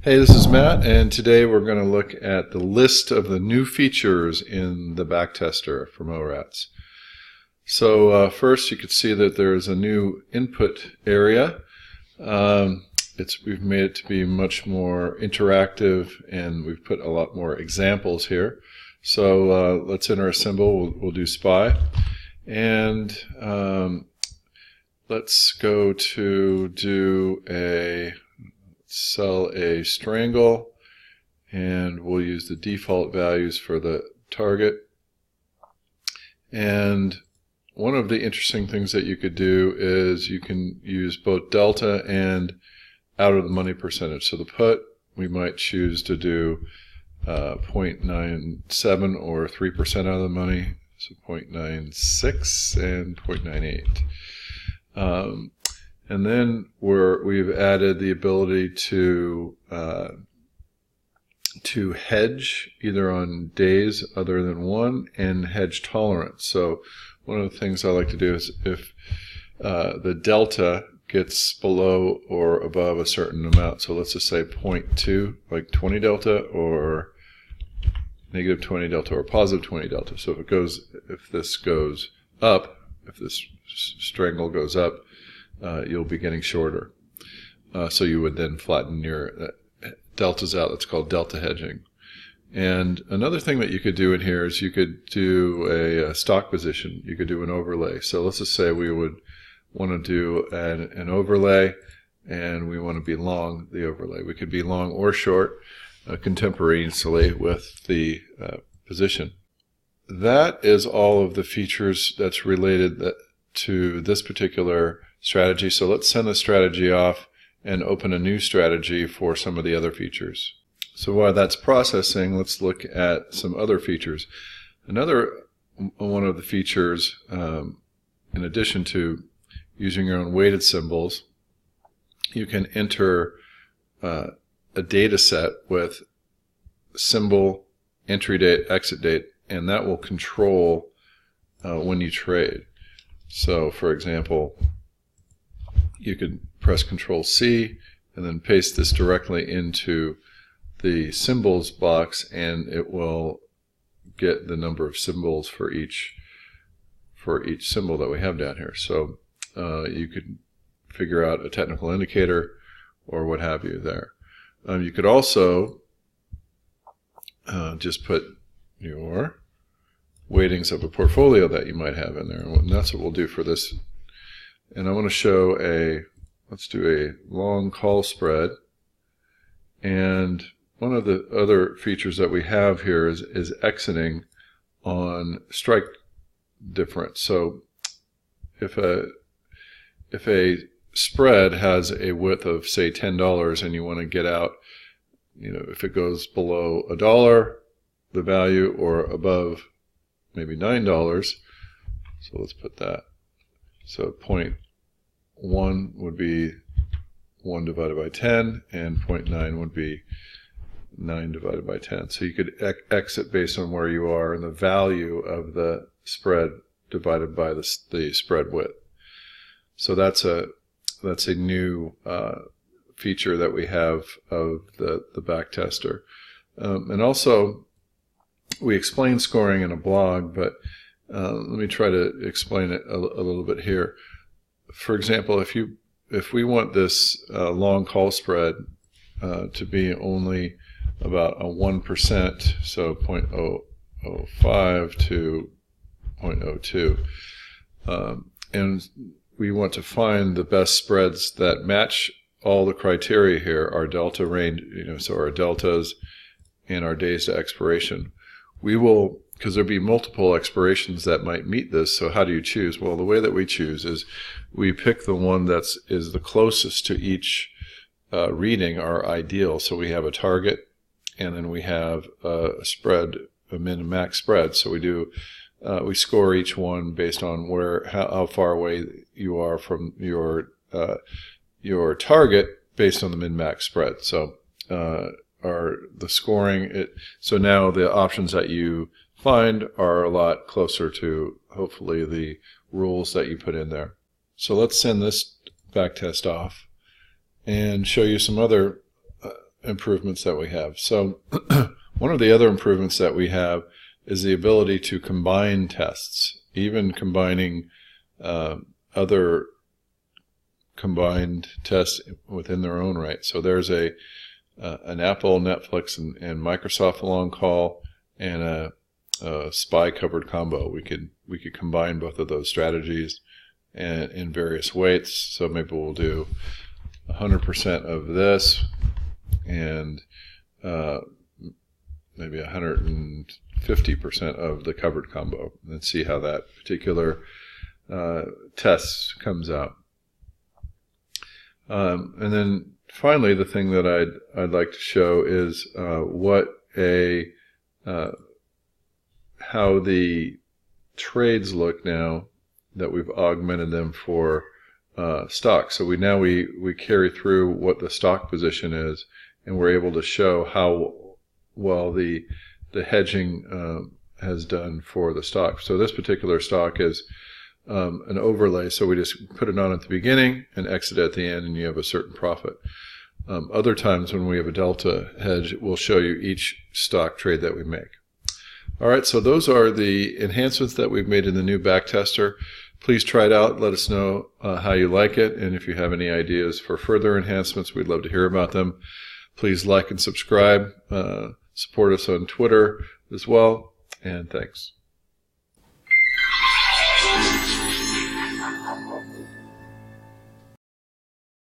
Hey, this is Matt, and today we're going to look at the list of the new features in the Backtester from ORATs. So first you can see that there's a new input area. We've made it to be much more interactive, and we've put a lot more examples here. So let's enter a symbol. We'll do SPY. And let's go to sell a strangle, and we'll use the default values for the target. And one of the interesting things that you could do is you can use both delta and out of the money percentage. So the put, we might choose to do 0.97 or 3% out of the money, so 0.96 and 0.98. And then we've added the ability to hedge either on days other than one, and hedge tolerance. So one of the things I like to do is if the delta gets below or above a certain amount, so let's just say 0.2, like 20 delta or negative 20 delta or positive 20 delta. So if this goes up, if this strangle goes up, you'll be getting shorter. So you would then flatten your deltas out. That's called delta hedging. And another thing that you could do in here is you could do a stock position. You could do an overlay. So let's just say we would want to do an overlay, and we want to be long the overlay. We could be long or short contemporaneously with the position. That is all of the features that's related to this particular strategy. So let's send the strategy off and open a new strategy for some of the other features. So while that's processing, let's look at some other features. Another one of the features, in addition to using your own weighted symbols, you can enter a data set with symbol, entry date, exit date, and that will control when you trade. So for example, you could press Control-C and then paste this directly into the symbols box, and it will get the number of symbols for each symbol that we have down here. So you could figure out a technical indicator or what have you there. You could also just put your weightings of a portfolio that you might have in there, and that's what we'll do for this. And I want to show let's do a long call spread. And one of the other features that we have here is exiting on strike difference. So if a spread has a width of say $10 and you want to get out, if it goes below $1, the value, or above maybe $9, so let's put that. So 0.1 would be 1 divided by 10, and 0.9 would be 9 divided by 10. So you could exit based on where you are and the value of the spread divided by the spread width. So that's a new feature that we have of the Backtester. And also, we explain scoring in a blog, but let me try to explain it a little bit here. For example, if we want this long call spread to be only about a 1%, so 0.005 to 0.02, and we want to find the best spreads that match all the criteria here, our delta range, so our deltas and our days to expiration. We will, because there'll be multiple expirations that might meet this, so how do you choose? Well, the way that we choose is we pick the one that is the closest to each reading, our ideal. So we have a target, and then we have a spread, a min and max spread. So we score each one based on how far away you are from your target based on the min max spread. So the scoring, so now the options that you find are a lot closer to hopefully the rules that you put in there. So let's send this backtest off and show you some other improvements that we have. So one of the other improvements that we have is the ability to combine tests, even combining other combined tests within their own right. So there's an Apple, Netflix, and Microsoft long call, and a SPY covered combo. We could combine both of those strategies and in various weights. So maybe we'll do 100% of this and maybe 150% of the covered combo, and see how that particular test comes out. And then finally, the thing that I'd like to show is how the trades look now that we've augmented them for stock. So we carry through what the stock position is, and we're able to show how well the hedging has done for the stock. So this particular stock is an overlay, so we just put it on at the beginning and exit at the end, and you have a certain profit. Other times when we have a delta hedge, we'll show you each stock trade that we make. All right, so those are the enhancements that we've made in the new Backtester. Please try it out. Let us know how you like it, and if you have any ideas for further enhancements, we'd love to hear about them. Please like and subscribe. Support us on Twitter as well, and thanks.